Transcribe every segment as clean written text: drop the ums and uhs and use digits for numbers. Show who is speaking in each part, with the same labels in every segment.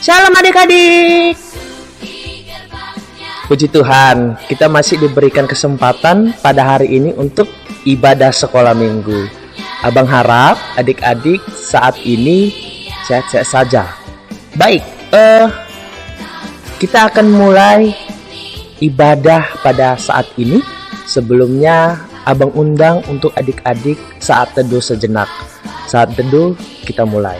Speaker 1: Shalom adik-adik. Puji Tuhan, kita masih diberikan kesempatan pada hari ini untuk ibadah sekolah minggu. Abang harap adik-adik saat ini sehat-sehat saja. Baik, kita akan mulai ibadah pada saat ini. Sebelumnya, abang undang untuk adik-adik saat teduh sejenak. Saat teduh, kita mulai.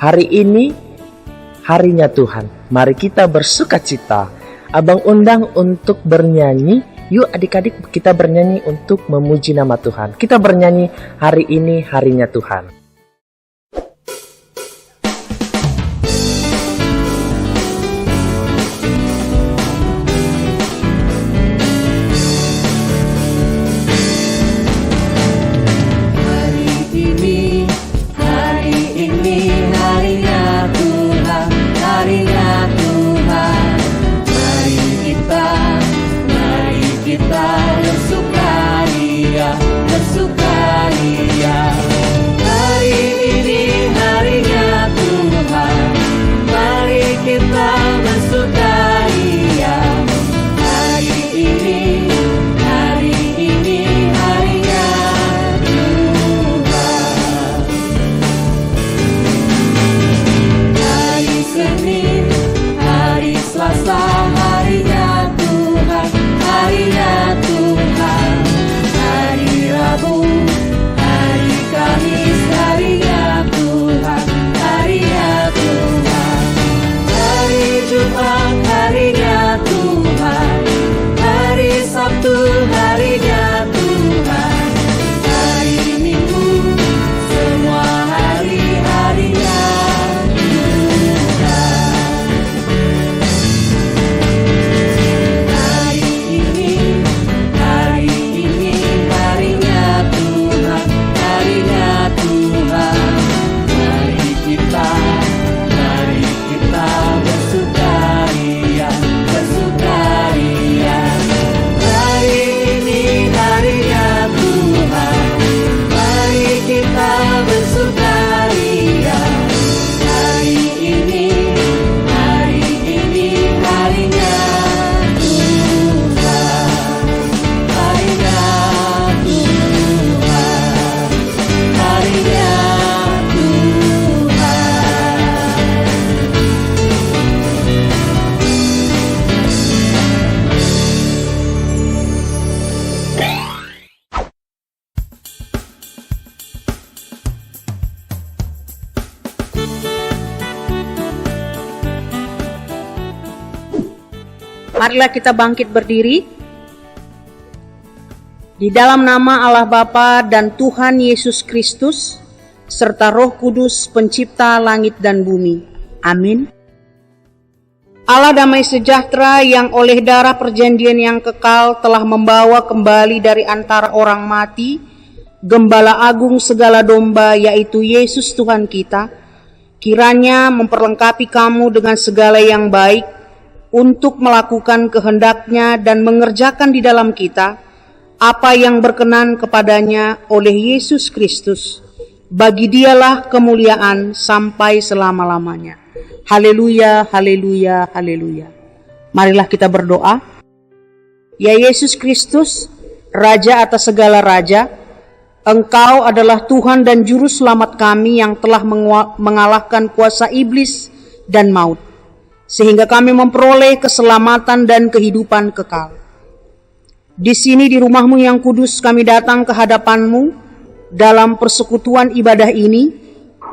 Speaker 1: Hari ini harinya Tuhan. Mari kita bersukacita. Abang undang untuk bernyanyi. Yuk adik-adik, kita bernyanyi untuk memuji nama Tuhan. Kita bernyanyi hari ini harinya Tuhan.
Speaker 2: Marilah kita bangkit berdiri. Di dalam nama Allah Bapa dan Tuhan Yesus Kristus, serta Roh Kudus pencipta langit dan bumi. Amin. Allah damai sejahtera yang oleh darah perjanjian yang kekal telah membawa kembali dari antara orang mati Gembala agung segala domba, yaitu Yesus Tuhan kita, kiranya memperlengkapi kamu dengan segala yang baik untuk melakukan kehendak-Nya dan mengerjakan di dalam kita apa yang berkenan kepadanya oleh Yesus Kristus. Bagi Dialah kemuliaan sampai selama-lamanya. Haleluya, haleluya, haleluya. Marilah kita berdoa. Ya Yesus Kristus, Raja atas segala raja, Engkau adalah Tuhan dan Juru Selamat kami yang telah mengalahkan kuasa iblis dan maut, sehingga kami memperoleh keselamatan dan kehidupan kekal. Di sini di rumah-Mu yang kudus kami datang ke hadapan-Mu dalam persekutuan ibadah ini,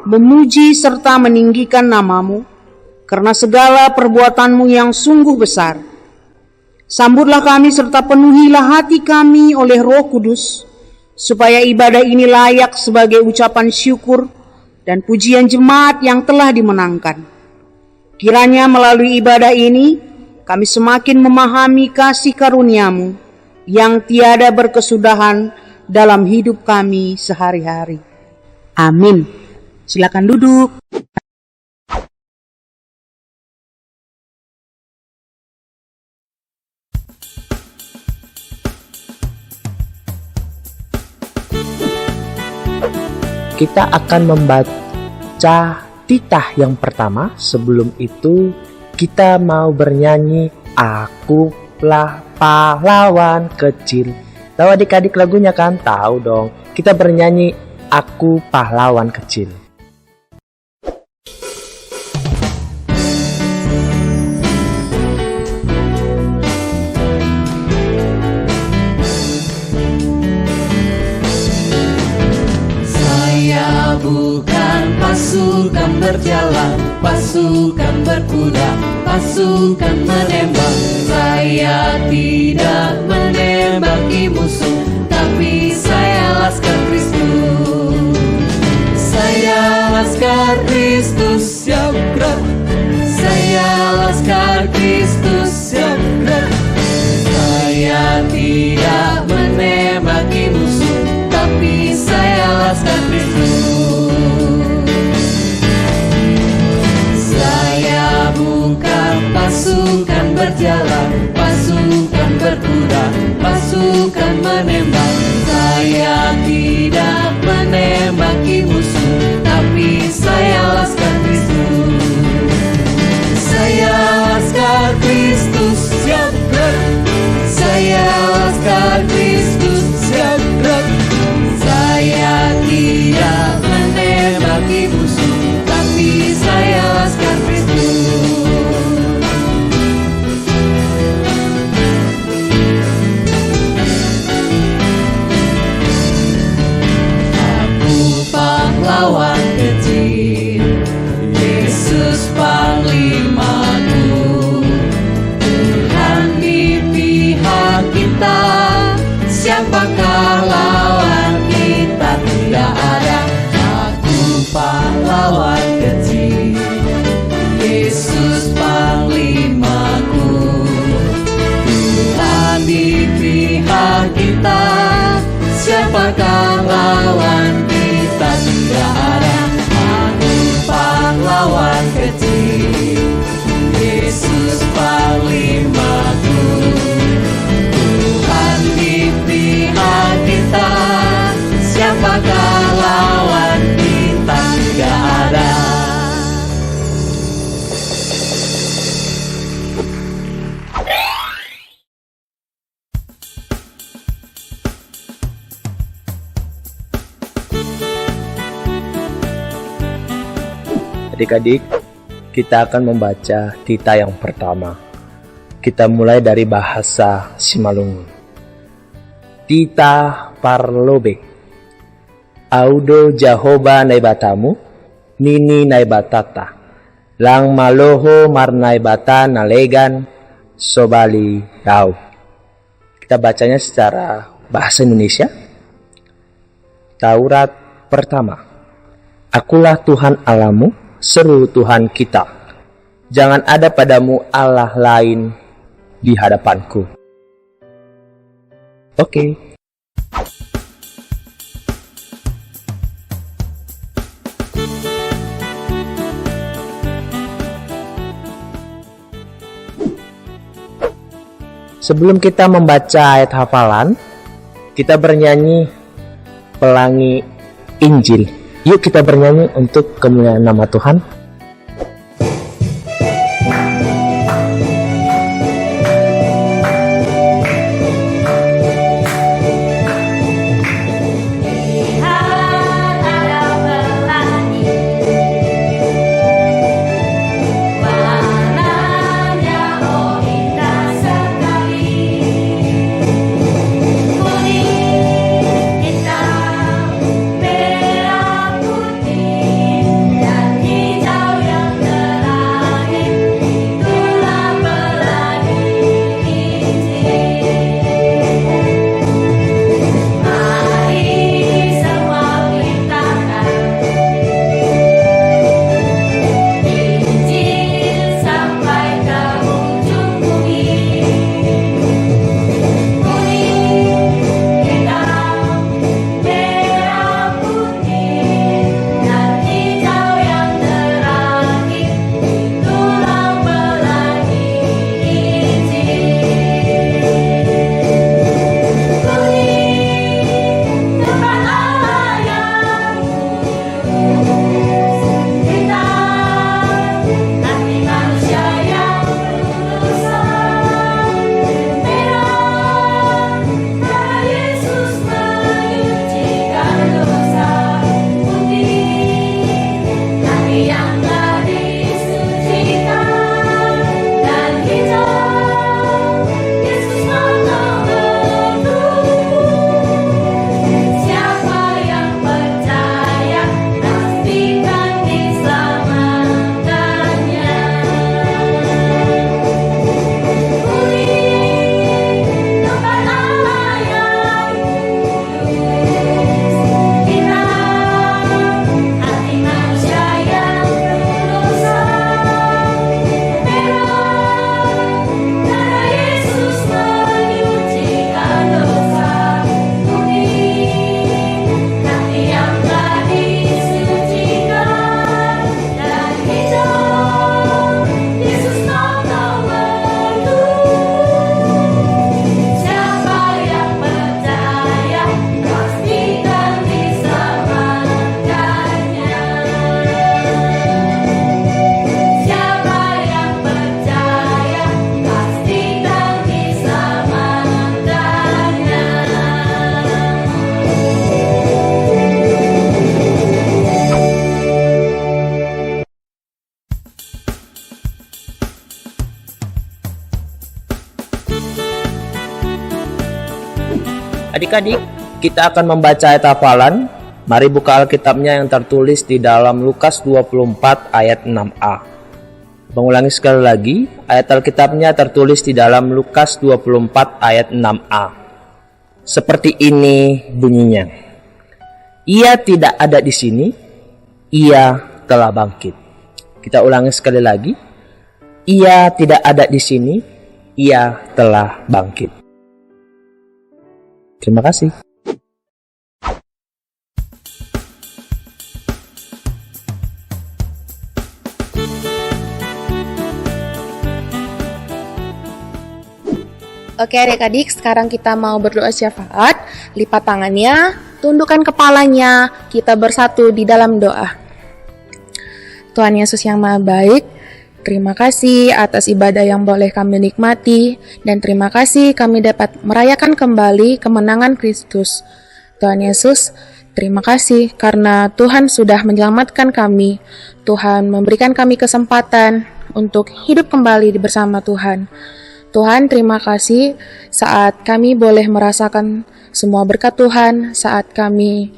Speaker 2: memuji serta meninggikan nama-Mu, karena segala perbuatan-Mu yang sungguh besar. Sambutlah kami serta penuhilah hati kami oleh Roh Kudus, supaya ibadah ini layak sebagai ucapan syukur dan pujian jemaat yang telah dimenangkan. Kiranya melalui ibadah ini, kami semakin memahami kasih karunia-Mu yang tiada berkesudahan dalam hidup kami sehari-hari. Amin. Silakan duduk.
Speaker 1: Kita akan membaca titah yang pertama. Sebelum itu kita mau bernyanyi Akulah pahlawan kecil. Tahu adik-adik lagunya kan? Tahu dong. Kita bernyanyi Aku pahlawan kecil.
Speaker 3: Saya bukan pasukan berjalan, pasukan berkuda, pasukan menembak. Saya tidak menembaki musuh, tapi saya laskar Kristus. Saya laskar Kristus siap gerak. Saya laskar Kristus siap gerak. Saya tidak menembaki musuh, tapi saya laskar Kristus. Saya bukan pasukan berjalan, pasukan berkuda, pasukan menembak. Saya tidak menembaki musuh, tapi saya laskar Kristus. Saya laskar Kristus siap gerak. Saya laskar Kristus siap gerak. Saya tidak menembaki musuh, tapi saya laskar Kristus. Aku pahlawan kecil, Yesus panglimaku. Tuhan di pihak kita, siapakah lawan kita? Tidak ada. Aku pahlawan kecil, Yesus panglimaku. Tuhan di pihak kita, siapakah lawan kita? Tidak ada. Aku pahlawan kecil, Yesus panglimaku. Tuhan di pihak kita, siapakah lawan kita? Tidak ada.
Speaker 1: Adik-adik, kita akan membaca titah yang pertama. Kita mulai dari bahasa Simalungun. Titah parlobe. Audo Jahoba naibatamu, nini naibatata. Lang maloho marnaibata nalegan sobali rau. Kita bacanya secara bahasa Indonesia. Taurat pertama. Akulah Tuhan Allahmu, seru Tuhan kita. Jangan ada padamu Allah lain di hadapanku. Oke. Sebelum kita membaca ayat hafalan, kita bernyanyi Pelangi Injil. Yuk kita bernyanyi untuk kemuliaan nama Tuhan. Adik-adik, kita akan membaca ayat hafalan. Mari buka Alkitabnya yang tertulis di dalam Lukas 24 ayat 6a. Mengulangi sekali lagi, ayat Alkitabnya tertulis di dalam Lukas 24 ayat 6a. Seperti ini bunyinya. Ia tidak ada di sini, ia telah bangkit. Kita ulangi sekali lagi. Ia tidak ada di sini, ia telah bangkit. Terima kasih.
Speaker 4: Oke adik-adik, sekarang kita mau berdoa syafaat. Lipat tangannya, tundukkan kepalanya, kita bersatu di dalam doa. Tuhan Yesus yang Maha Baik, terima kasih atas ibadah yang boleh kami nikmati, dan terima kasih kami dapat merayakan kembali kemenangan Kristus. Tuhan Yesus, terima kasih karena Tuhan sudah menyelamatkan kami. Tuhan memberikan kami kesempatan untuk hidup kembali bersama Tuhan. Tuhan, terima kasih saat kami boleh merasakan semua berkat Tuhan, saat kami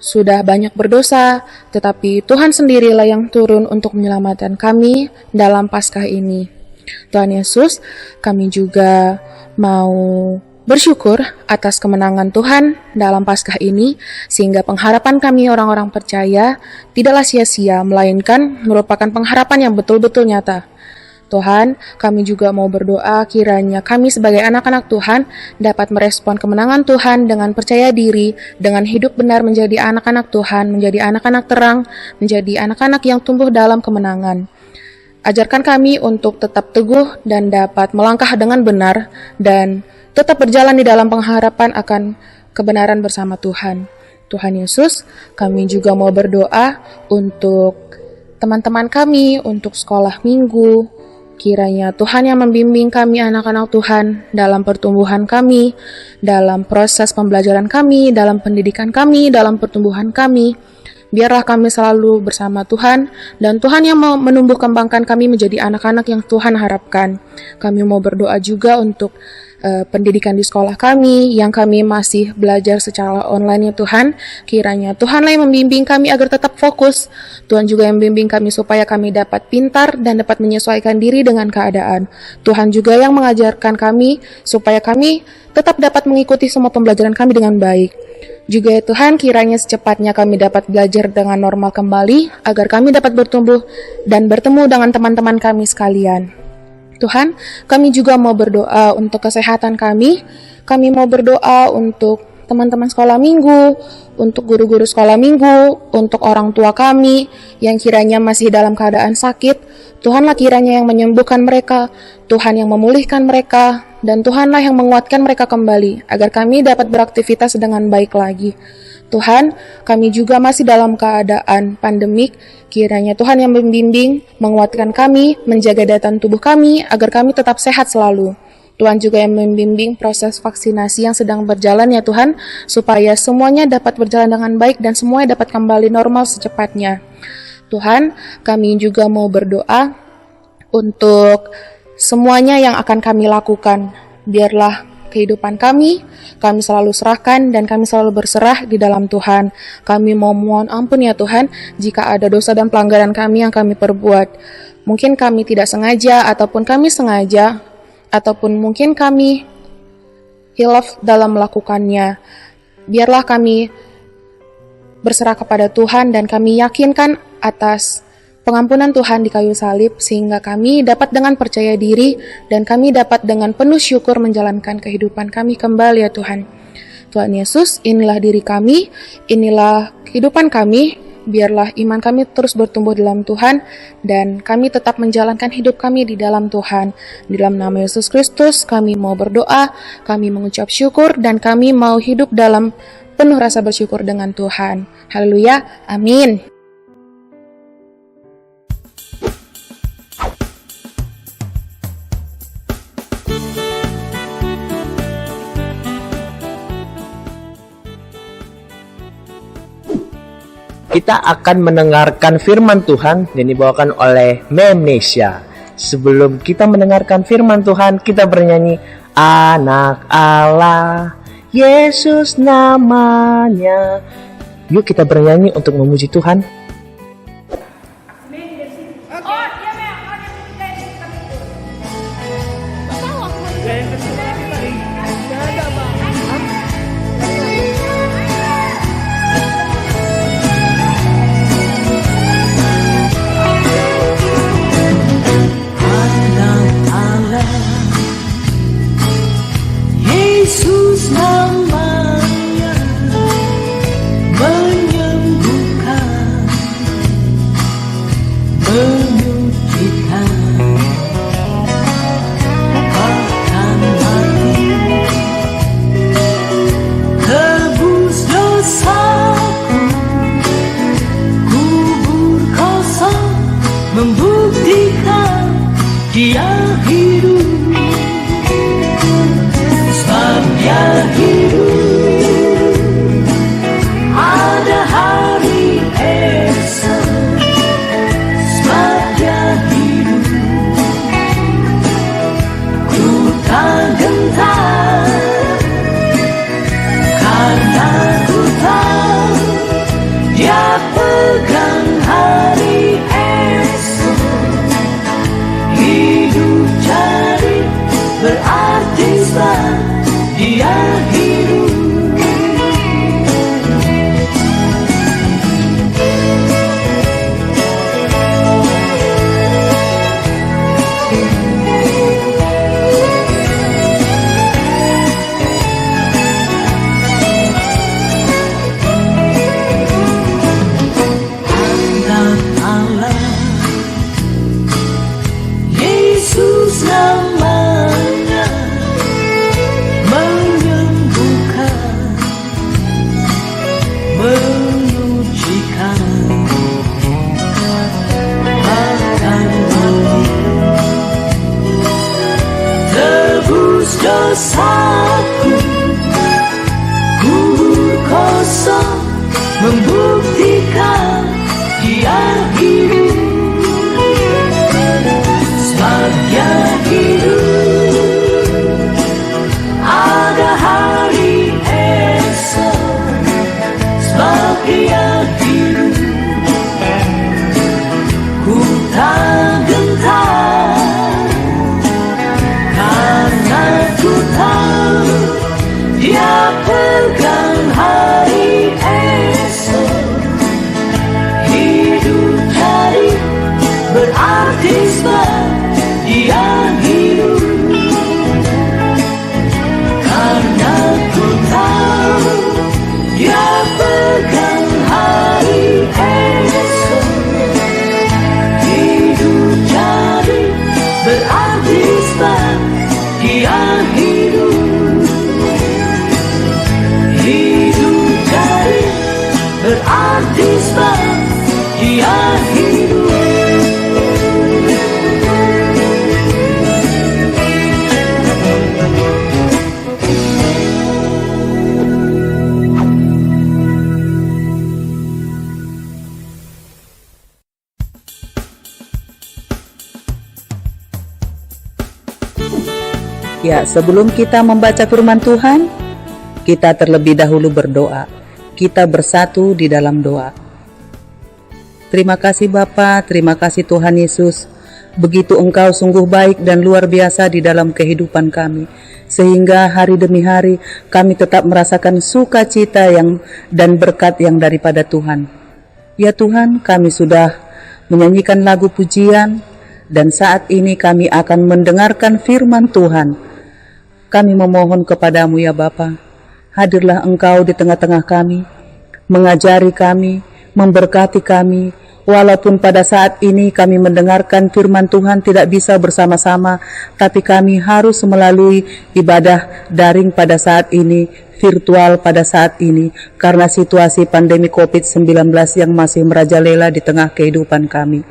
Speaker 4: sudah banyak berdosa, tetapi Tuhan sendirilah yang turun untuk menyelamatkan kami dalam Paskah ini. Tuhan Yesus, kami juga mau bersyukur atas kemenangan Tuhan dalam Paskah ini, sehingga pengharapan kami orang-orang percaya tidaklah sia-sia, melainkan merupakan pengharapan yang betul-betul nyata. Tuhan, kami juga mau berdoa kiranya kami sebagai anak-anak Tuhan dapat merespon kemenangan Tuhan dengan percaya diri, dengan hidup benar menjadi anak-anak Tuhan, menjadi anak-anak terang, menjadi anak-anak yang tumbuh dalam kemenangan. Ajarkan kami untuk tetap teguh dan dapat melangkah dengan benar dan tetap berjalan di dalam pengharapan akan kebenaran bersama Tuhan. Tuhan Yesus, kami juga mau berdoa untuk teman-teman kami, untuk sekolah minggu. Kiranya Tuhan yang membimbing kami anak-anak Tuhan dalam pertumbuhan kami, dalam proses pembelajaran kami, dalam pendidikan kami, dalam pertumbuhan kami. Biarlah kami selalu bersama Tuhan, dan Tuhan yang mau menumbuh kembangkan kami menjadi anak-anak yang Tuhan harapkan. Kami mau berdoa juga untuk pendidikan di sekolah kami, yang kami masih belajar secara online ya Tuhan. Kiranya Tuhanlah yang membimbing kami agar tetap fokus. Tuhan juga yang membimbing kami supaya kami dapat pintar dan dapat menyesuaikan diri dengan keadaan. Tuhan juga yang mengajarkan kami supaya kami tetap dapat mengikuti semua pembelajaran kami dengan baik. Juga ya Tuhan, kiranya secepatnya kami dapat belajar dengan normal kembali, agar kami dapat bertumbuh dan bertemu dengan teman-teman kami sekalian. Tuhan, kami juga mau berdoa untuk kesehatan kami. Kami mau berdoa untuk teman-teman sekolah minggu, untuk guru-guru sekolah minggu, untuk orang tua kami yang kiranya masih dalam keadaan sakit. Tuhanlah kiranya yang menyembuhkan mereka, Tuhan yang memulihkan mereka, dan Tuhanlah yang menguatkan mereka kembali, agar kami dapat beraktivitas dengan baik lagi. Tuhan, kami juga masih dalam keadaan pandemik. Kiranya Tuhan yang membimbing, menguatkan kami, menjaga daya tahan tubuh kami, agar kami tetap sehat selalu. Tuhan juga yang membimbing proses vaksinasi yang sedang berjalan ya Tuhan, supaya semuanya dapat berjalan dengan baik dan semuanya dapat kembali normal secepatnya. Tuhan, kami juga mau berdoa untuk semuanya yang akan kami lakukan. Biarlah kehidupan kami selalu serahkan dan kami selalu berserah di dalam Tuhan. Kami mau mohon ampun ya Tuhan, jika ada dosa dan pelanggaran kami yang kami perbuat. Mungkin kami tidak sengaja, ataupun kami sengaja, ataupun mungkin kami hilaf dalam melakukannya. Biarlah kami berserah kepada Tuhan dan kami yakinkan atas pengampunan Tuhan di kayu salib, sehingga kami dapat dengan percaya diri dan kami dapat dengan penuh syukur menjalankan kehidupan kami kembali ya Tuhan. Tuhan Yesus, inilah diri kami, inilah kehidupan kami. Biarlah iman kami terus bertumbuh dalam Tuhan dan kami tetap menjalankan hidup kami di dalam Tuhan. Di dalam nama Yesus Kristus kami mau berdoa, kami mengucap syukur dan kami mau hidup dalam penuh rasa bersyukur dengan Tuhan. Haleluya, amin.
Speaker 1: Kita akan mendengarkan firman Tuhan yang dibawakan oleh Memnesia. Sebelum kita mendengarkan firman Tuhan, kita bernyanyi Anak Allah, Yesus namanya. Yuk kita bernyanyi untuk memuji Tuhan.
Speaker 3: Yesus namanya menyembuhkan, menyucikan, bahkan mati, tebus dosaku, kubur kosong membuktikan Dia hidup. Dia hidup, ada hari esok, sebab Dia hidup. Ku tak gentar, karena ku tahu Dia pegang hari esok, hidup. dosaku, kubur kosong membuktikan Dia hidup. Sebab Dia hidup, ada hari esok. Sebab Dia hidup, ku tak gentar, karena ku tahu Dia pegang hari esok. Hidup jadi berarti sebab Dia hidup, karena ku tahu Dia pegang hari esok. Hidup jadi berarti sebab Dia hidup. Hidup jadi berarti sebab Dia hidup.
Speaker 2: Ya, sebelum kita membaca firman Tuhan, kita terlebih dahulu berdoa. Kita bersatu di dalam doa. Terima kasih Bapa, terima kasih Tuhan Yesus. Begitu Engkau sungguh baik dan luar biasa di dalam kehidupan kami, sehingga hari demi hari kami tetap merasakan sukacita dan berkat yang daripada Tuhan. Ya Tuhan, kami sudah menyanyikan lagu pujian, dan saat ini kami akan mendengarkan firman Tuhan. Kami memohon kepadamu ya Bapa, hadirlah Engkau di tengah-tengah kami, mengajari kami, memberkati kami. Walaupun pada saat ini kami mendengarkan firman Tuhan tidak bisa bersama-sama, tapi kami harus melalui ibadah daring pada saat ini, virtual pada saat ini, karena situasi pandemi COVID-19 yang masih merajalela di tengah kehidupan kami.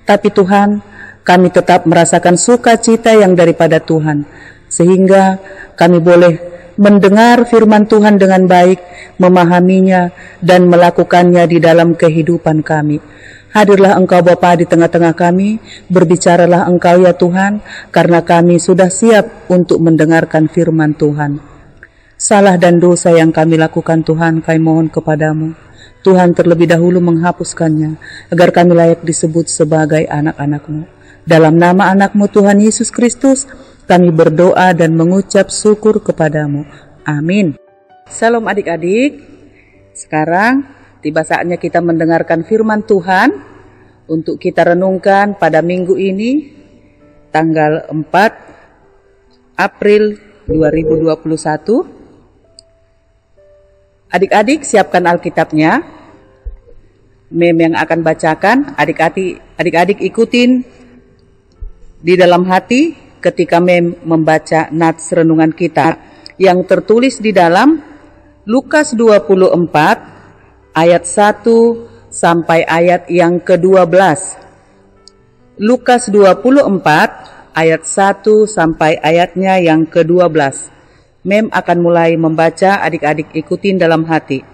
Speaker 2: Tapi Tuhan, kami tetap merasakan sukacita yang daripada Tuhan, sehingga kami boleh mendengar firman Tuhan dengan baik, memahaminya, dan melakukannya di dalam kehidupan kami. Hadirlah Engkau Bapa di tengah-tengah kami, berbicaralah Engkau ya Tuhan, karena kami sudah siap untuk mendengarkan firman Tuhan. Salah dan dosa yang kami lakukan Tuhan, kami mohon kepadamu. Tuhan terlebih dahulu menghapuskannya, agar kami layak disebut sebagai anak-anak-Mu. Dalam nama anak-Mu Tuhan Yesus Kristus, kami berdoa dan mengucap syukur kepadamu. Amin. Salam adik-adik. Sekarang tiba saatnya kita mendengarkan firman Tuhan untuk kita renungkan pada minggu ini, tanggal 4 April 2021. Adik-adik siapkan Alkitabnya. Mem yang akan bacakan, adik-adik ikutin di dalam hati ketika Mem membaca nats renungan kita yang tertulis di dalam Lukas 24 ayat 1 sampai ayat yang ke-12. Lukas 24 ayat 1 sampai ayatnya yang ke-12. Mem akan mulai membaca, adik-adik ikutin dalam hati.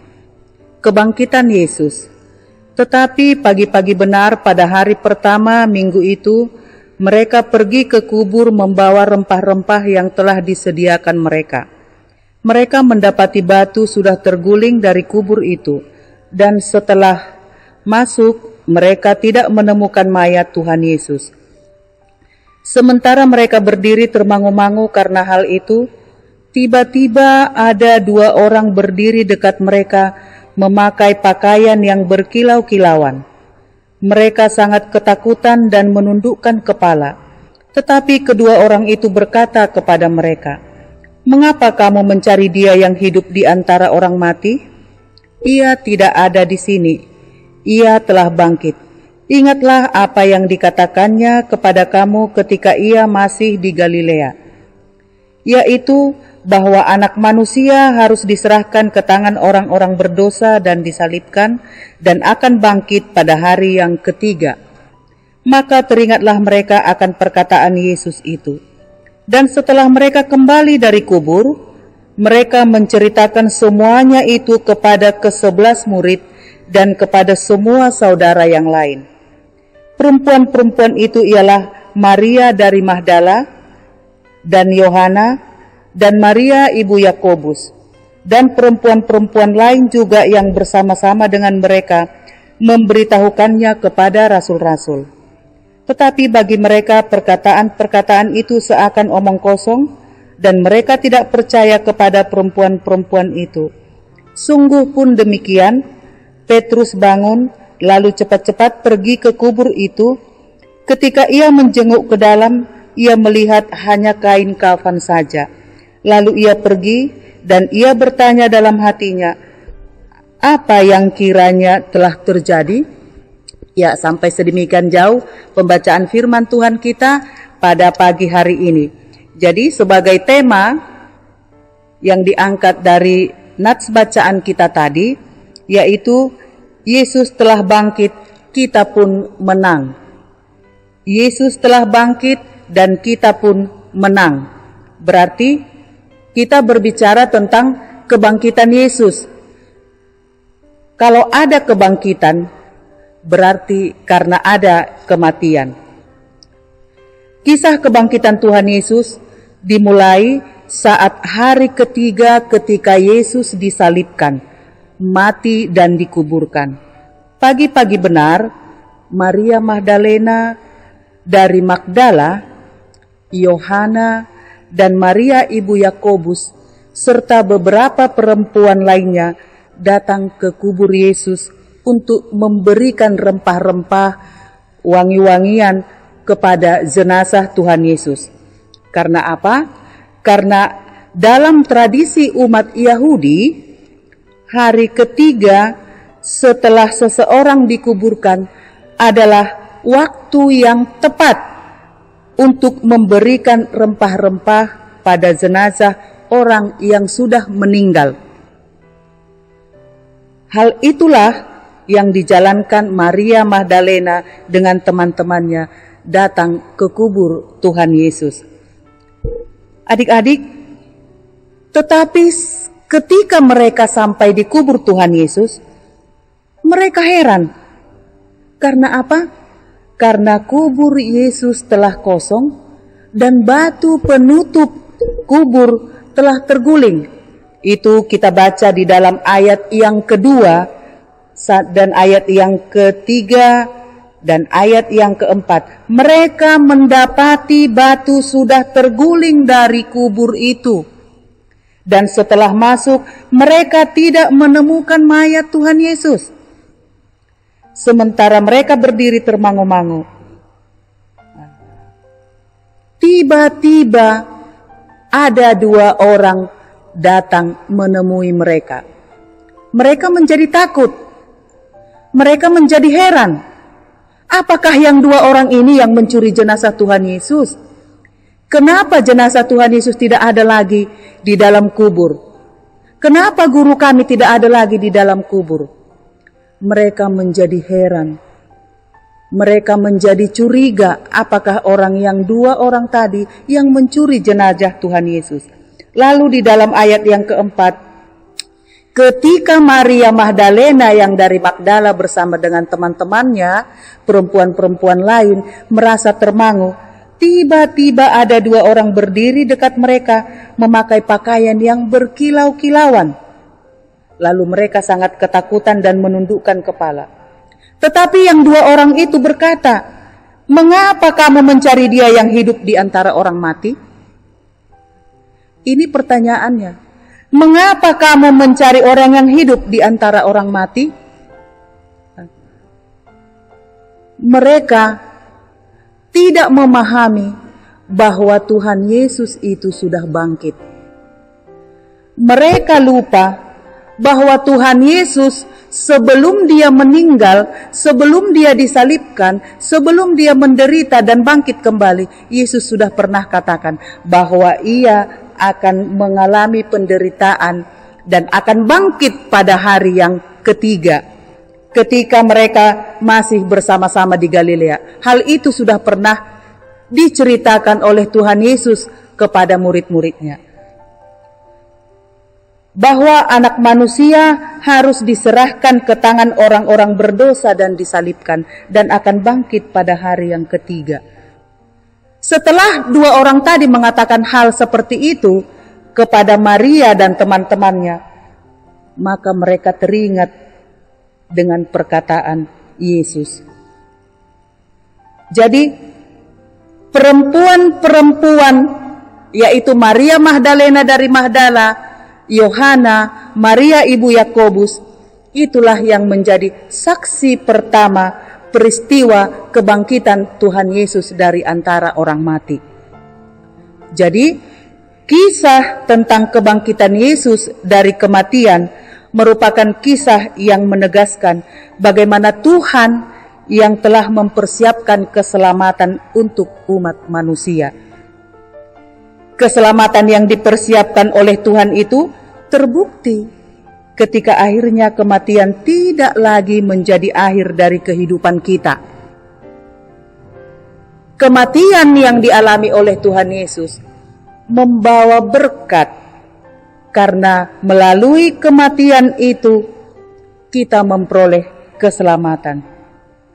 Speaker 2: Kebangkitan Yesus. Tetapi pagi-pagi benar pada hari pertama minggu itu, mereka pergi ke kubur membawa rempah-rempah yang telah disediakan mereka. Mereka mendapati batu sudah terguling dari kubur itu, dan setelah masuk, mereka tidak menemukan mayat Tuhan Yesus. Sementara mereka berdiri termangu-mangu karena hal itu, tiba-tiba ada 2 orang berdiri dekat mereka, memakai pakaian yang berkilau-kilauan. Mereka sangat ketakutan dan menundukkan kepala. Tetapi kedua orang itu berkata kepada mereka, "Mengapa kamu mencari Dia yang hidup di antara orang mati? Ia tidak ada di sini. Ia telah bangkit. Ingatlah apa yang dikatakannya kepada kamu ketika Ia masih di Galilea, yaitu bahwa Anak Manusia harus diserahkan ke tangan orang-orang berdosa dan disalibkan, dan akan bangkit pada hari yang ketiga." Maka teringatlah mereka akan perkataan Yesus itu. Dan setelah mereka kembali dari kubur, mereka menceritakan semuanya itu kepada ke-11 murid dan kepada semua saudara yang lain. Perempuan-perempuan itu ialah Maria dari Magdala, dan Yohana, dan Maria ibu Yakobus, dan perempuan-perempuan lain juga yang bersama-sama dengan mereka memberitahukannya kepada rasul-rasul. Tetapi bagi mereka perkataan-perkataan itu seakan omong kosong, dan mereka tidak percaya kepada perempuan-perempuan itu. Sungguh pun demikian, Petrus bangun, lalu cepat-cepat pergi ke kubur itu. Ketika ia menjenguk ke dalam, ia melihat hanya kain kafan saja. Lalu ia pergi, dan ia bertanya dalam hatinya, apa yang kiranya telah terjadi? Ya, sampai sedemikian jauh pembacaan firman Tuhan kita pada pagi hari ini. Jadi sebagai tema yang diangkat dari nats bacaan kita tadi, yaitu Yesus telah bangkit, kita pun menang. Yesus telah bangkit dan kita pun menang. Berarti kita berbicara tentang kebangkitan Yesus. Kalau ada kebangkitan, berarti karena ada kematian. Kisah kebangkitan Tuhan Yesus dimulai saat hari ketiga ketika Yesus disalibkan, mati dan dikuburkan. Pagi-pagi benar, Maria Magdalena dari Magdala, Yohana, dan Maria ibu Yakobus, serta beberapa perempuan lainnya datang ke kubur Yesus untuk memberikan rempah-rempah wangi-wangian kepada jenazah Tuhan Yesus. Karena apa? Karena dalam tradisi umat Yahudi, hari ketiga setelah seseorang dikuburkan adalah waktu yang tepat untuk memberikan rempah-rempah pada jenazah orang yang sudah meninggal. Hal itulah yang dijalankan Maria Magdalena dengan teman-temannya datang ke kubur Tuhan Yesus. Adik-adik, tetapi ketika mereka sampai di kubur Tuhan Yesus, mereka heran. Karena apa? Karena kubur Yesus telah kosong dan batu penutup kubur telah terguling. Itu kita baca di dalam ayat yang kedua dan ayat yang ketiga dan ayat yang keempat. Mereka mendapati batu sudah terguling dari kubur itu. Dan setelah masuk, mereka tidak menemukan mayat Tuhan Yesus. Sementara mereka berdiri termangu-mangu. Tiba-tiba ada dua orang datang menemui mereka. Mereka menjadi takut. Mereka menjadi heran. Apakah yang dua orang ini yang mencuri jenazah Tuhan Yesus? Kenapa jenazah Tuhan Yesus tidak ada lagi di dalam kubur? Kenapa guru kami tidak ada lagi di dalam kubur? Mereka menjadi heran. Mereka menjadi curiga, apakah dua orang tadi yang mencuri jenazah Tuhan Yesus. Lalu di dalam ayat yang keempat, ketika Maria Magdalena yang dari Magdala bersama dengan teman-temannya, perempuan-perempuan lain merasa termangu, tiba-tiba ada dua orang berdiri dekat mereka memakai pakaian yang berkilau-kilauan. Lalu mereka sangat ketakutan dan menundukkan kepala. Tetapi yang dua orang itu berkata, "Mengapa kamu mencari dia yang hidup di antara orang mati?" Ini pertanyaannya. Mengapa kamu mencari orang yang hidup di antara orang mati? Mereka tidak memahami bahwa Tuhan Yesus itu sudah bangkit. Mereka lupa bahwa Tuhan Yesus sebelum dia meninggal, sebelum dia disalibkan, sebelum dia menderita dan bangkit kembali, Yesus sudah pernah katakan bahwa ia akan mengalami penderitaan dan akan bangkit pada hari yang ketiga. Ketika mereka masih bersama-sama di Galilea. Hal itu sudah pernah diceritakan oleh Tuhan Yesus kepada murid-muridnya, bahwa anak manusia harus diserahkan ke tangan orang-orang berdosa dan disalibkan, dan akan bangkit pada hari yang ketiga. Setelah dua orang tadi mengatakan hal seperti itu kepada Maria dan teman-temannya, maka mereka teringat dengan perkataan Yesus. Jadi perempuan-perempuan, yaitu Maria Magdalena dari Magdala, Yohana, Maria ibu Yakobus, itulah yang menjadi saksi pertama peristiwa kebangkitan Tuhan Yesus dari antara orang mati. Jadi, kisah tentang kebangkitan Yesus dari kematian merupakan kisah yang menegaskan bagaimana Tuhan yang telah mempersiapkan keselamatan untuk umat manusia. Keselamatan yang dipersiapkan oleh Tuhan itu terbukti ketika akhirnya kematian tidak lagi menjadi akhir dari kehidupan kita. Kematian yang dialami oleh Tuhan Yesus membawa berkat, karena melalui kematian itu kita memperoleh keselamatan.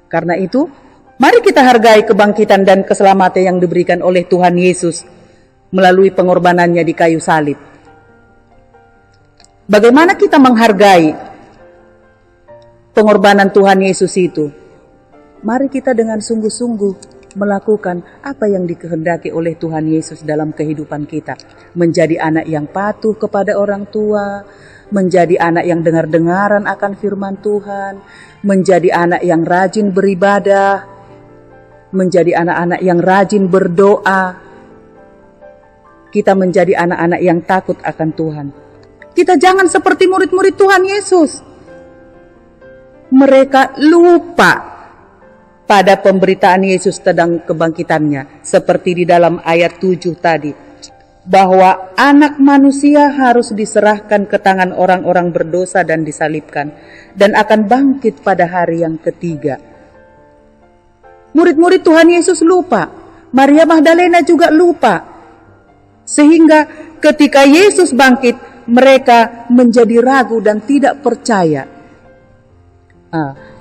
Speaker 2: Karena itu, mari kita hargai kebangkitan dan keselamatan yang diberikan oleh Tuhan Yesus melalui pengorbanannya di kayu salib. Bagaimana kita menghargai pengorbanan Tuhan Yesus itu? Mari kita dengan sungguh-sungguh melakukan apa yang dikehendaki oleh Tuhan Yesus dalam kehidupan kita. Menjadi anak yang patuh kepada orang tua, menjadi anak yang dengar-dengaran akan firman Tuhan, menjadi anak yang rajin beribadah, menjadi anak-anak yang rajin berdoa. Kita menjadi anak-anak yang takut akan Tuhan. Kita jangan seperti murid-murid Tuhan Yesus. Mereka lupa pada pemberitaan Yesus tentang kebangkitannya. Seperti di dalam ayat 7 tadi. Bahwa anak manusia harus diserahkan ke tangan orang-orang berdosa dan disalibkan. Dan akan bangkit pada hari yang ketiga. Murid-murid Tuhan Yesus lupa. Maria Magdalena juga lupa. Sehingga ketika Yesus bangkit, mereka menjadi ragu dan tidak percaya.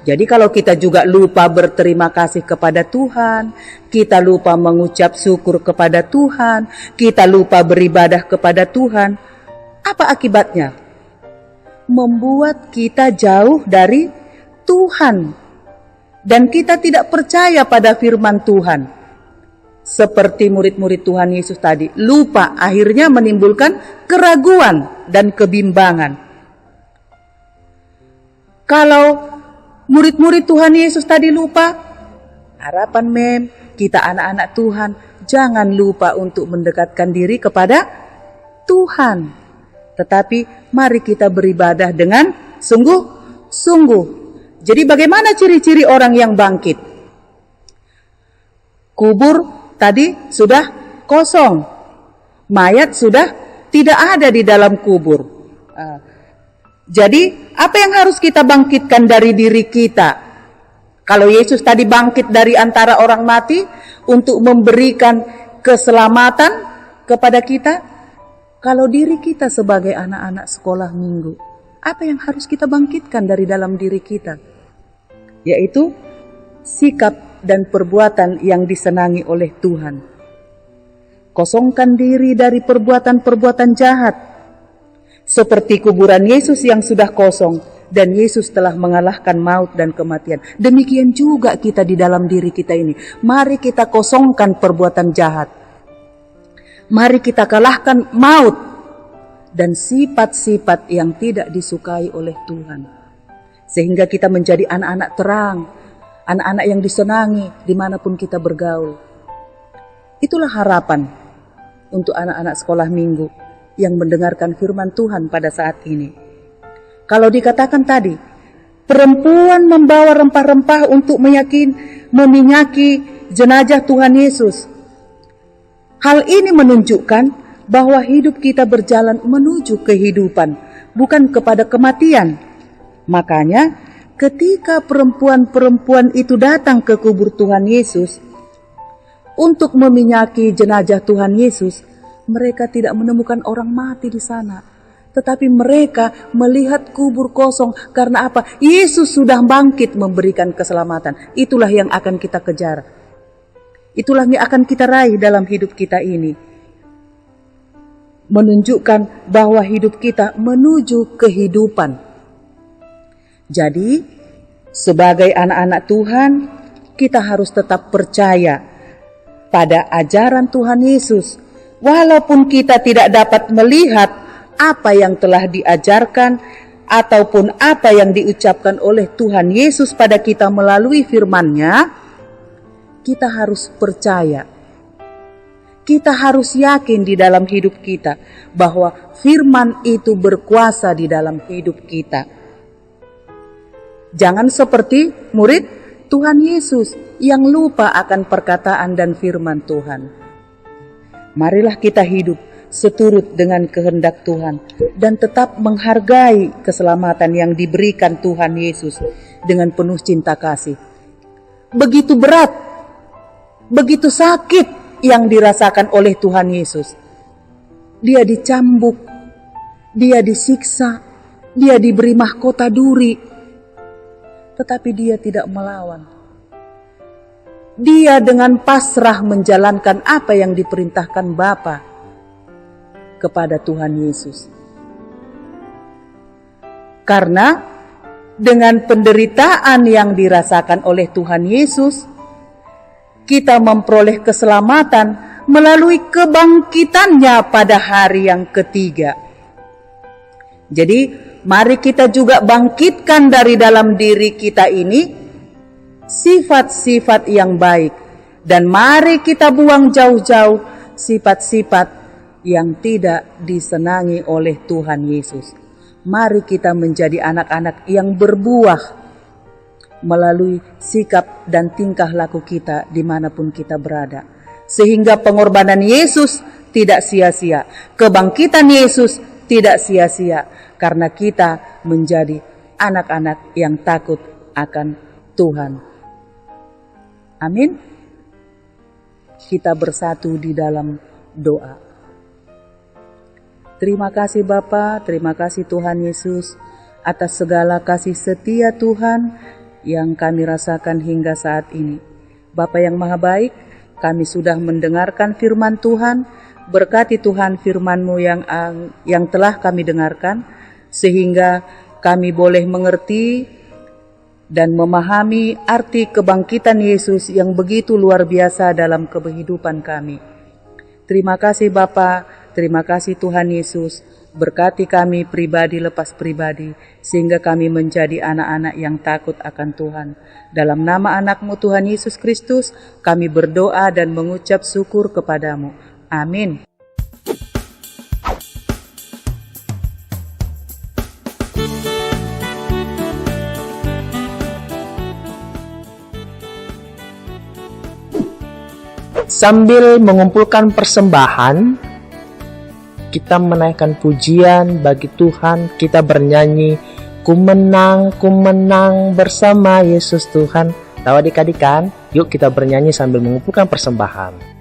Speaker 2: Jadi kalau kita juga lupa berterima kasih kepada Tuhan, kita lupa mengucap syukur kepada Tuhan, kita lupa beribadah kepada Tuhan, apa akibatnya? Membuat kita jauh dari Tuhan. Dan kita tidak percaya pada firman Tuhan. Seperti murid-murid Tuhan Yesus tadi, lupa, akhirnya menimbulkan keraguan dan kebimbangan. Kalau murid-murid Tuhan Yesus tadi lupa, harapan kita anak-anak Tuhan, jangan lupa untuk mendekatkan diri kepada Tuhan. Tetapi mari kita beribadah dengan sungguh-sungguh. Jadi bagaimana ciri-ciri orang yang bangkit? Kubur tadi sudah kosong. Mayat sudah tidak ada di dalam kubur. Jadi apa yang harus kita bangkitkan dari diri kita? Kalau Yesus tadi bangkit dari antara orang mati untuk memberikan keselamatan kepada kita, kalau diri kita sebagai anak-anak sekolah minggu, apa yang harus kita bangkitkan dari dalam diri kita? Yaitu sikap dan perbuatan yang disenangi oleh Tuhan. Kosongkan diri dari perbuatan-perbuatan jahat. Seperti kuburan Yesus yang sudah kosong dan Yesus telah mengalahkan maut dan kematian. Demikian juga kita di dalam diri kita ini. Mari kita kosongkan perbuatan jahat. Mari kita kalahkan maut dan sifat-sifat yang tidak disukai oleh Tuhan. Sehingga kita menjadi anak-anak terang, anak-anak yang disenangi dimanapun kita bergaul. Itulah harapan untuk anak-anak sekolah minggu yang mendengarkan firman Tuhan pada saat ini. Kalau dikatakan tadi, perempuan membawa rempah-rempah untuk meminyaki jenazah Tuhan Yesus. Hal ini menunjukkan bahwa hidup kita berjalan menuju kehidupan, bukan kepada kematian. Makanya ketika perempuan-perempuan itu datang ke kubur Tuhan Yesus untuk meminyaki jenazah Tuhan Yesus, Mereka tidak menemukan orang mati di sana. Tetapi mereka melihat kubur kosong. Karena apa? Yesus sudah bangkit memberikan keselamatan. Itulah yang akan kita kejar. Itulah yang akan kita raih dalam hidup kita ini. Menunjukkan bahwa hidup kita menuju kehidupan. Jadi, sebagai anak-anak Tuhan, kita harus tetap percaya pada ajaran Tuhan Yesus. Walaupun kita tidak dapat melihat apa yang telah diajarkan ataupun apa yang diucapkan oleh Tuhan Yesus pada kita melalui firman-Nya, kita harus percaya. Kita harus yakin di dalam hidup kita bahwa firman itu berkuasa di dalam hidup kita. Jangan seperti murid Tuhan Yesus yang lupa akan perkataan dan firman Tuhan. Marilah kita hidup seturut dengan kehendak Tuhan dan tetap menghargai keselamatan yang diberikan Tuhan Yesus dengan penuh cinta kasih. Begitu berat, begitu sakit yang dirasakan oleh Tuhan Yesus. Dia dicambuk, dia disiksa, dia diberi mahkota duri. Tetapi dia tidak melawan. Dia dengan pasrah menjalankan apa yang diperintahkan Bapa kepada Tuhan Yesus. Karena dengan penderitaan yang dirasakan oleh Tuhan Yesus, kita memperoleh keselamatan melalui kebangkitannya pada hari yang ketiga. Jadi, mari kita juga bangkitkan dari dalam diri kita ini sifat-sifat yang baik. Dan mari kita buang jauh-jauh sifat-sifat yang tidak disenangi oleh Tuhan Yesus. Mari kita menjadi anak-anak yang berbuah melalui sikap dan tingkah laku kita dimanapun kita berada. Sehingga pengorbanan Yesus tidak sia-sia. Kebangkitan Yesus tidak sia-sia. Karena kita menjadi anak-anak yang takut akan Tuhan. Amin. Kita bersatu di dalam doa. Terima kasih Bapa, terima kasih Tuhan Yesus atas segala kasih setia Tuhan yang kami rasakan hingga saat ini. Bapa yang Maha Baik, kami sudah mendengarkan firman Tuhan. Berkati Tuhan firman-Mu yang telah kami dengarkan, sehingga kami boleh mengerti dan memahami arti kebangkitan Yesus yang begitu luar biasa dalam kehidupan kami. Terima kasih Bapa, terima kasih Tuhan Yesus. Berkati kami pribadi lepas pribadi, sehingga kami menjadi anak-anak yang takut akan Tuhan. Dalam nama anak-Mu Tuhan Yesus Kristus, kami berdoa dan mengucap syukur kepadamu. Amin.
Speaker 1: Sambil mengumpulkan persembahan, kita menaikkan pujian bagi Tuhan. Kita bernyanyi, ku menang bersama Yesus Tuhan. Tahu adik-adik kan? Yuk kita bernyanyi sambil mengumpulkan persembahan.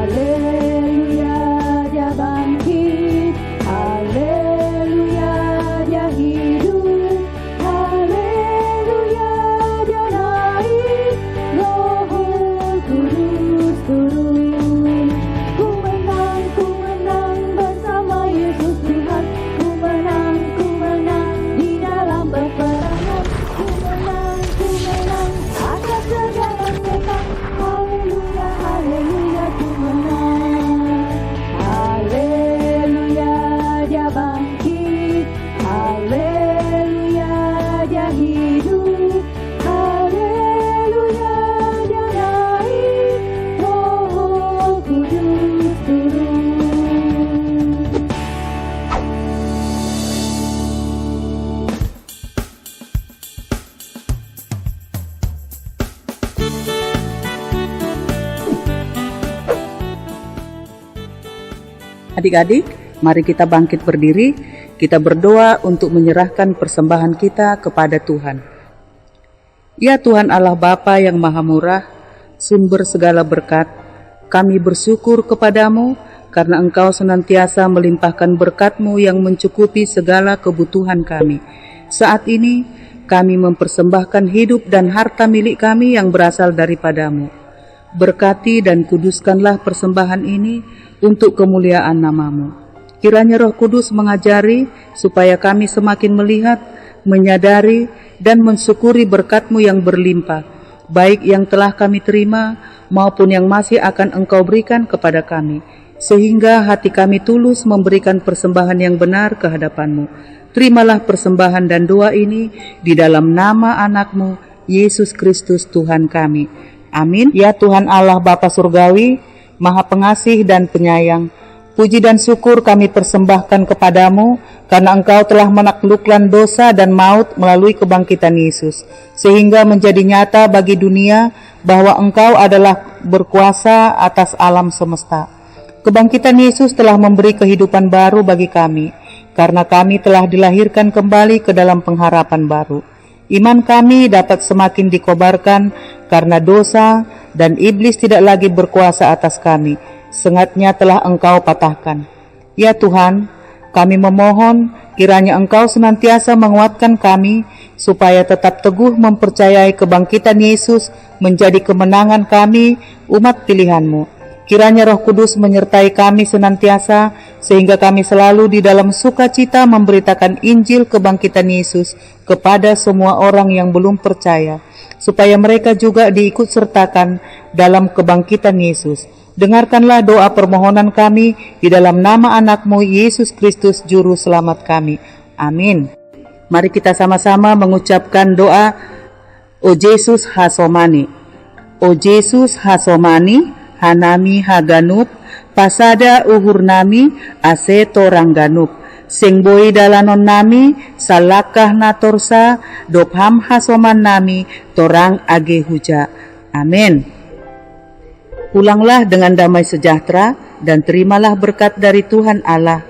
Speaker 5: Haleluya,
Speaker 2: Adik-adik, mari kita bangkit berdiri, kita berdoa untuk menyerahkan persembahan kita kepada Tuhan. Ya Tuhan Allah Bapa yang Maha Murah, sumber segala berkat, kami bersyukur kepadamu karena Engkau senantiasa melimpahkan berkat-Mu yang mencukupi segala kebutuhan kami. Saat ini, kami mempersembahkan hidup dan harta milik kami yang berasal daripadamu. Berkati dan kuduskanlah persembahan ini untuk kemuliaan nama-Mu. Kiranya Roh Kudus mengajari supaya kami semakin melihat, menyadari, dan mensyukuri berkat-Mu yang berlimpah, baik yang telah kami terima maupun yang masih akan Engkau berikan kepada kami, sehingga hati kami tulus memberikan persembahan yang benar ke hadapan-Mu. Terimalah persembahan dan doa ini di dalam nama anak-Mu, Yesus Kristus Tuhan kami. Amin. Ya Tuhan Allah Bapa Surgawi, Maha Pengasih dan Penyayang, puji dan syukur kami persembahkan kepadamu karena Engkau telah menaklukkan dosa dan maut melalui kebangkitan Yesus, sehingga menjadi nyata bagi dunia bahwa Engkau adalah berkuasa atas alam semesta. Kebangkitan Yesus telah memberi kehidupan baru bagi kami, karena kami telah dilahirkan kembali ke dalam pengharapan baru. Iman kami dapat semakin dikobarkan karena dosa dan iblis tidak lagi berkuasa atas kami. Sengatnya telah Engkau patahkan. Ya Tuhan, kami memohon kiranya Engkau senantiasa menguatkan kami supaya tetap teguh mempercayai kebangkitan Yesus menjadi kemenangan kami, umat pilihan-Mu. Kiranya Roh Kudus menyertai kami senantiasa sehingga kami selalu di dalam sukacita memberitakan Injil kebangkitan Yesus kepada semua orang yang belum percaya, supaya mereka juga diikut sertakan dalam kebangkitan Yesus. Dengarkanlah doa permohonan kami di dalam nama anak-Mu Yesus Kristus Juru Selamat kami. Amin. Mari kita sama-sama mengucapkan doa O Yesus Hasomani. O Yesus Hasomani, Hanami Haganup, Pasada Uhur Nami, Ase Torang Ganup, Sengboi Dalanon Nami, Salakah Natorsa, Dopham Hasoman Nami, Torang Age Huja. Amin. Pulanglah dengan damai sejahtera dan terimalah berkat dari Tuhan Allah.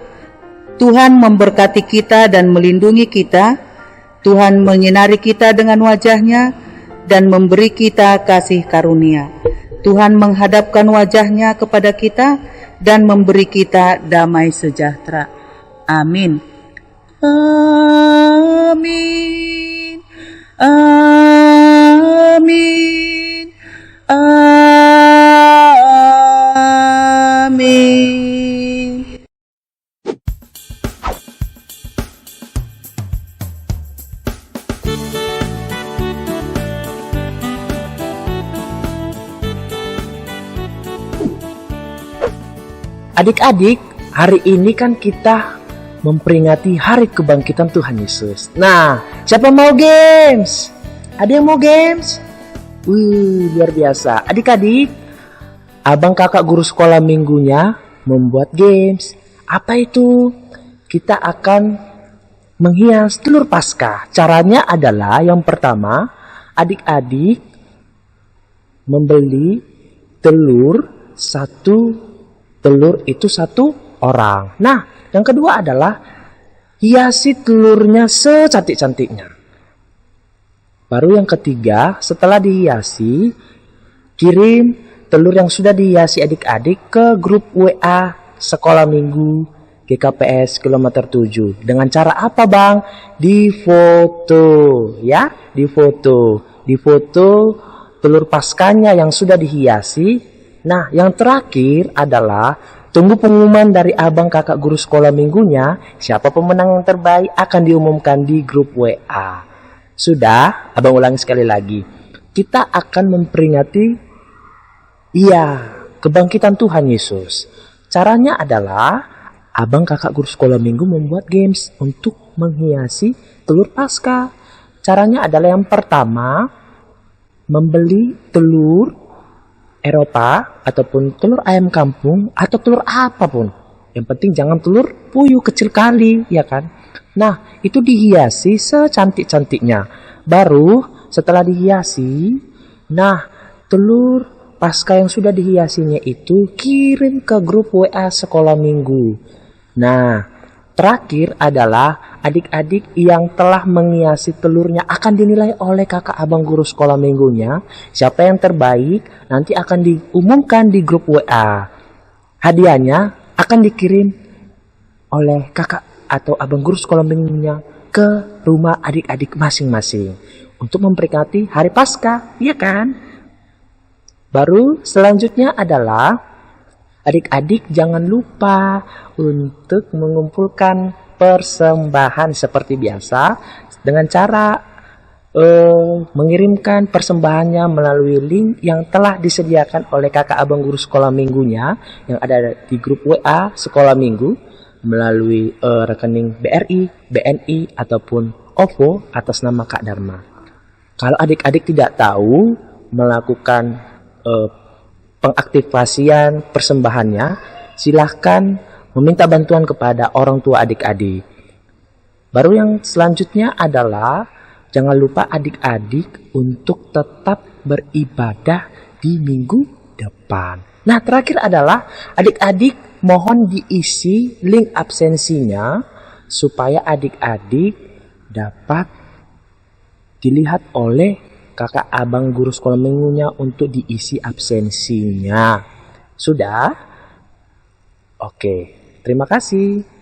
Speaker 2: Tuhan memberkati kita dan melindungi kita. Tuhan menyinari kita dengan wajah-Nya dan memberi kita kasih karunia. Tuhan menghadapkan wajah-Nya kepada kita dan memberi kita damai sejahtera. Amin. Amin. Amin. Amin.
Speaker 1: Adik-adik, hari ini kan kita memperingati hari kebangkitan Tuhan Yesus. Nah, siapa mau games? Ada yang mau games? Luar biasa. Adik-adik, abang kakak guru sekolah minggunya membuat games. Apa itu? Kita akan menghias telur Paskah. Caranya adalah yang pertama, adik-adik membeli telur satu orang. Nah, yang kedua adalah hiasi telurnya secantik-cantiknya. Baru yang ketiga, setelah dihiasi, kirim telur yang sudah dihiasi adik-adik ke grup WA Sekolah Minggu GKPS kilometer 7. Dengan cara apa, Bang? Difoto, ya, difoto telur paskanya yang sudah dihiasi. Nah, yang terakhir adalah tunggu pengumuman dari abang kakak guru sekolah minggunya. Siapa pemenang yang terbaik akan diumumkan di grup WA. Sudah, abang ulangi sekali lagi. Kita akan memperingati kebangkitan Tuhan Yesus. Caranya adalah abang kakak guru sekolah minggu membuat games untuk menghiasi telur Paskah. Caranya adalah yang pertama, membeli telur Eropa ataupun telur ayam kampung atau telur apapun. Yang penting jangan telur puyuh kecil kali, ya kan? Nah, itu dihiasi secantik-cantiknya. Baru setelah dihiasi, nah telur pasca yang sudah dihiasinya itu kirim ke grup WA sekolah minggu. Nah, terakhir adalah adik-adik yang telah menghiasi telurnya akan dinilai oleh kakak abang guru sekolah minggunya. Siapa yang terbaik nanti akan diumumkan di grup WA. Hadiahnya akan dikirim oleh kakak atau abang guru sekolah minggunya ke rumah adik-adik masing-masing untuk memperingati hari Paskah, iya kan? Baru selanjutnya adalah adik-adik jangan lupa untuk mengumpulkan persembahan seperti biasa dengan cara mengirimkan persembahannya melalui link yang telah disediakan oleh kakak abang guru sekolah minggunya yang ada di grup WA sekolah minggu melalui rekening BRI, BNI ataupun OVO atas nama Kak Dharma. Kalau adik-adik tidak tahu melakukan pengaktifasian persembahannya, silahkan meminta bantuan kepada orang tua adik-adik. Baru yang selanjutnya adalah jangan lupa adik-adik untuk tetap beribadah di minggu depan. Nah, terakhir adalah adik-adik mohon diisi link absensinya supaya adik-adik dapat dilihat oleh kakak abang guru sekolah minggunya untuk diisi absensinya. Sudah? Oke, terima kasih.